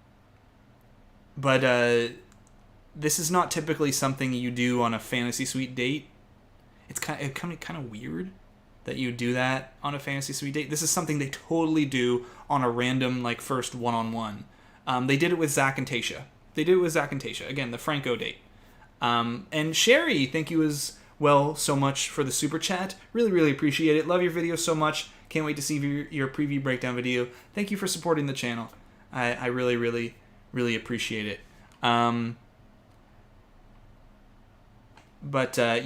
this is not typically something you do on a fantasy suite date. It's kind of weird that you do that on a fantasy suite date. This is something they totally do on a random like first one-on-one. They did it with Zach and Tasha. Again, the Franco date. And Sherry, thank you as well so much for the super chat. Really, really appreciate it. Love your video so much. Can't wait to see your preview breakdown video. Thank you for supporting the channel. I really, really, really appreciate it. But so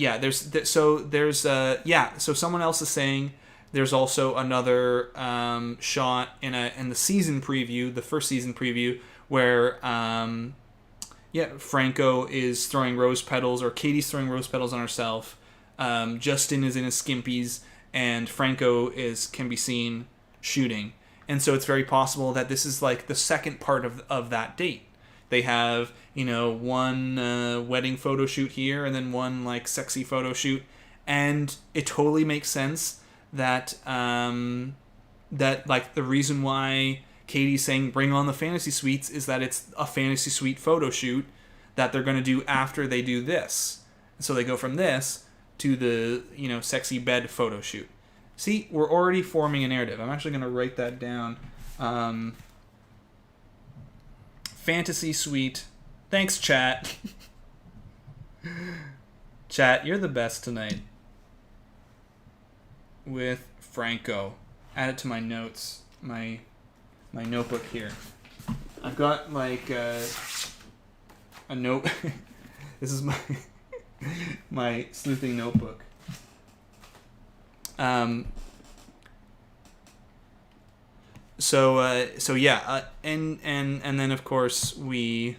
someone else is saying there's also another shot in the season preview, the first season preview, where Franco is throwing rose petals, or Katie's throwing rose petals on herself. Justin is in his skimpies, and Franco can be seen shooting. And so it's very possible that this is like the second part of that date. They have, one wedding photo shoot here, and then one like sexy photo shoot, and it totally makes sense that that like the reason why Katie's saying bring on the fantasy suites is that it's a fantasy suite photo shoot that they're going to do after they do this. So they go from this to the sexy bed photo shoot. See, we're already forming a narrative. I'm actually going to write that down. Fantasy suite. Thanks, chat. Chat, you're the best tonight. With Franco. Add it to my notes. My notebook here. I've got like a note. This is my sleuthing notebook. So yeah, and then of course we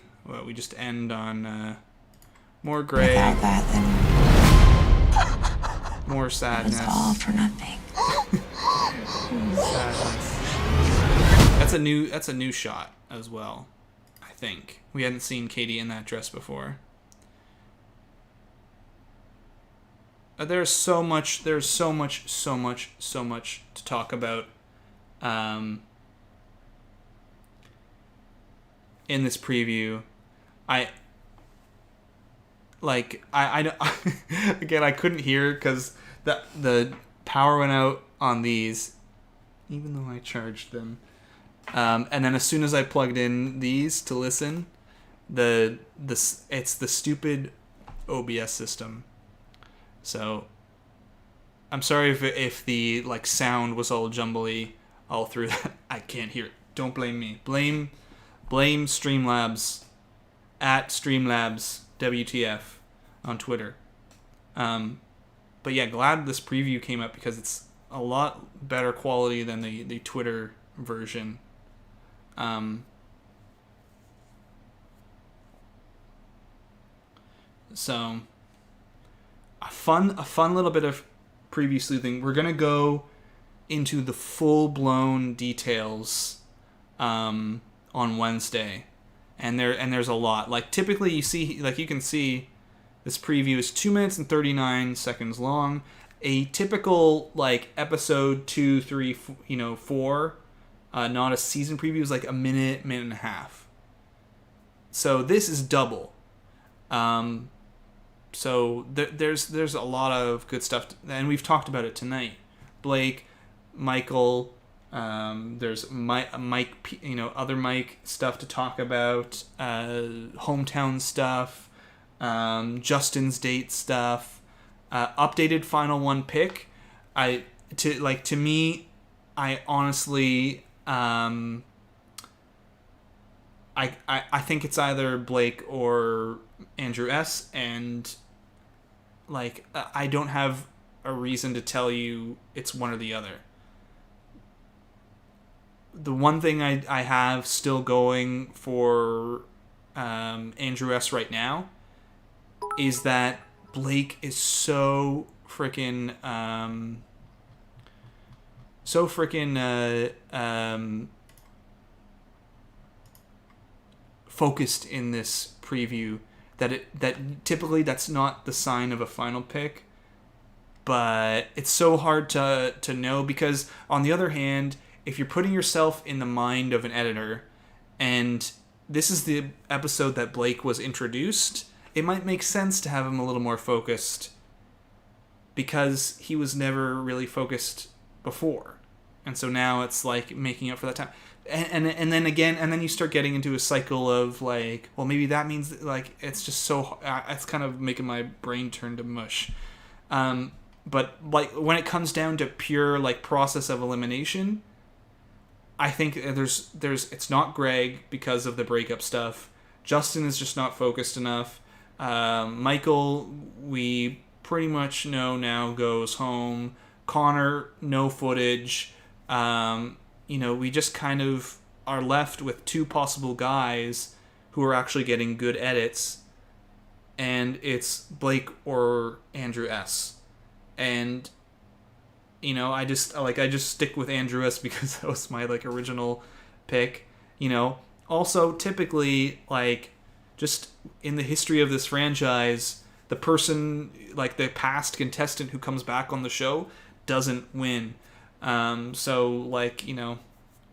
just end on more gray.
Without that, then
more sadness.
it's all for nothing.
Sadness. That's a new shot as well. I think we hadn't seen Katie in that dress before. There's so much to talk about in this preview. I again, I couldn't hear because the power went out on these, even though I charged them. And then as soon as I plugged in these to listen, it's the stupid OBS system. So I'm sorry if the like sound was all jumbly all through that. I can't hear it. Don't blame me. Blame Streamlabs at Streamlabs WTF on Twitter. But yeah, glad this preview came up because it's a lot better quality than the Twitter version. So a fun little bit of preview sleuthing. We're gonna go into the full-blown details on Wednesday, and there's a lot. Like typically you can see this preview is 2 minutes and 39 seconds long. A typical like episode 2, 3, 4, not a season preview, is like a minute and a half. So this is double. So there's a lot of good stuff, and we've talked about it tonight. Blake, Michael, there's Mike, other Mike stuff to talk about, hometown stuff, Justin's date stuff, updated final one pick. To me, I honestly, I think it's either Blake or Andrew S, and like I don't have a reason to tell you it's one or the other. The one thing I have still going for Andrew S right now is that Blake is so freaking focused in this preview that typically that's not the sign of a final pick. but it's so hard to know, because on the other hand, if you're putting yourself in the mind of an editor, and this is the episode that Blake was introduced, it might make sense to have him a little more focused, because he was never really focused before. And so now it's like making up for that time. And then again, and then you start getting into a cycle of like, well, maybe that means like, it's just so, it's kind of making my brain turn to mush. But like when it comes down to pure like process of elimination, I think there's it's not Greg because of the breakup stuff. Justin is just not focused enough. Michael, we pretty much know now, goes home. Conor, no footage. We just kind of are left with two possible guys who are actually getting good edits, and it's Blake or Andrew S. And I just stick with Andrew S because that was my like original pick. Also typically, like, just in the history of this franchise, the person, like the past contestant who comes back on the show, doesn't win. So like,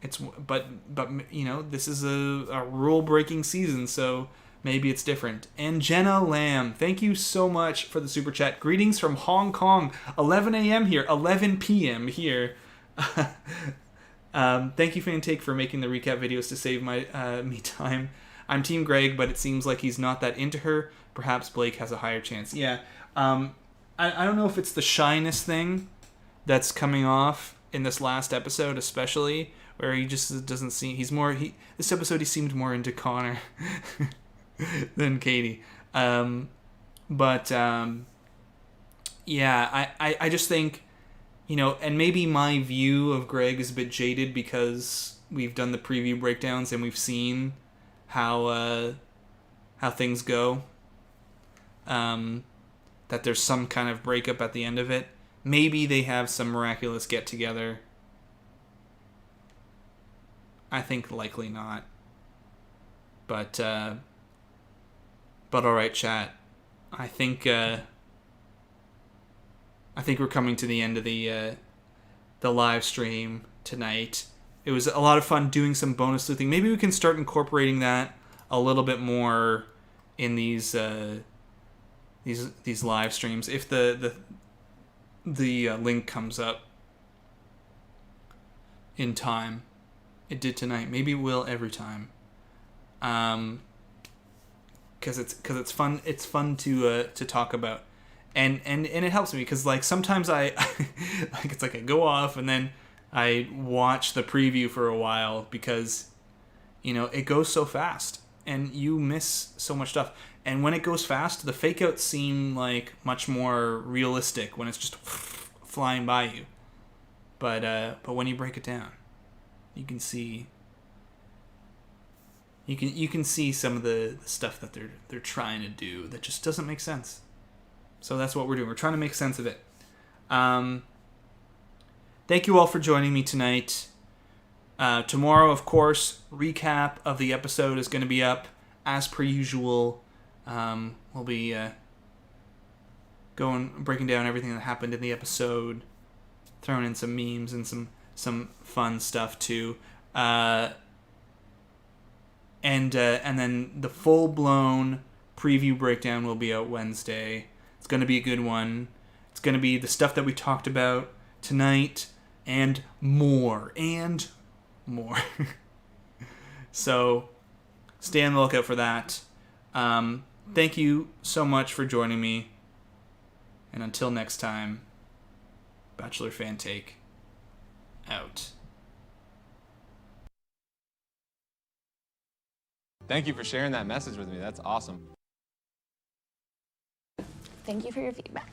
it's, but this is a rule breaking season, so maybe it's different. And Jenna Lamb, thank you so much for the super chat. Greetings from Hong Kong. 11 a.m. here, 11 p.m. here. Thank you, Fantake, for making the recap videos to save my me time. I'm Team Greg, but it seems like he's not that into her. Perhaps Blake has a higher chance. Yeah. I don't know if it's the shyness thing that's coming off in this last episode, especially, where he just doesn't seem, this episode he seemed more into Conor than Katie. Yeah, I just think, and maybe my view of Greg is a bit jaded because we've done the preview breakdowns and we've seen how things go. That there's some kind of breakup at the end of it. Maybe they have some miraculous get together. I think likely not. But alright, chat. I think we're coming to the end of the live stream tonight. It was a lot of fun doing some bonus sleuthing. Maybe we can start incorporating that a little bit more in these live streams if the link comes up in time. It did tonight. Maybe it will every time. Because it's fun. It's fun to talk about, and it helps me because like sometimes I like it's like I go off and then I watch the preview for a while because it goes so fast and you miss so much stuff. And when it goes fast, the fake outs seem like much more realistic when it's just flying by you. But when you break it down, you can see. You can see some of the stuff that they're trying to do that just doesn't make sense. So that's what we're doing. We're trying to make sense of it. Thank you all for joining me tonight. Tomorrow, of course, recap of the episode is going to be up as per usual. We'll be breaking down everything that happened in the episode, throwing in some memes and some fun stuff too. And then the full-blown preview breakdown will be out Wednesday. It's going to be a good one. It's going to be the stuff that we talked about tonight and more. So stay on the lookout for that. Thank you so much for joining me. And until next time, Bachelor Fan Take out.
Thank you for sharing that message with me. That's awesome.
Thank you for your feedback.